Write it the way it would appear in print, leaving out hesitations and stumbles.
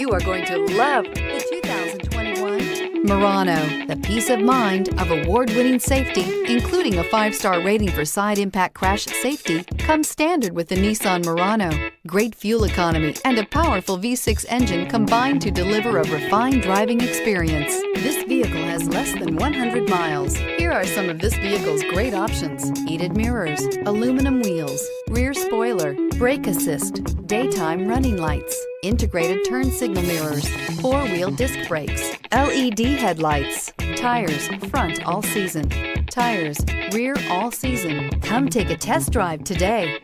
You are going to love the 2021 Murano. The peace of mind of award-winning safety, including a 5-star rating for side impact crash safety, comes standard with the Nissan Murano. Great fuel economy and a powerful V6 engine combine to deliver a refined driving experience. This vehicle has less than 100 miles. Here are some of this vehicle's great options: heated mirrors, aluminum wheels, rear spoiler, brake assist, daytime running lights, integrated turn signal mirrors, 4-wheel disc brakes, LED headlights, tires front all season, tires rear all season. Come take a test drive today.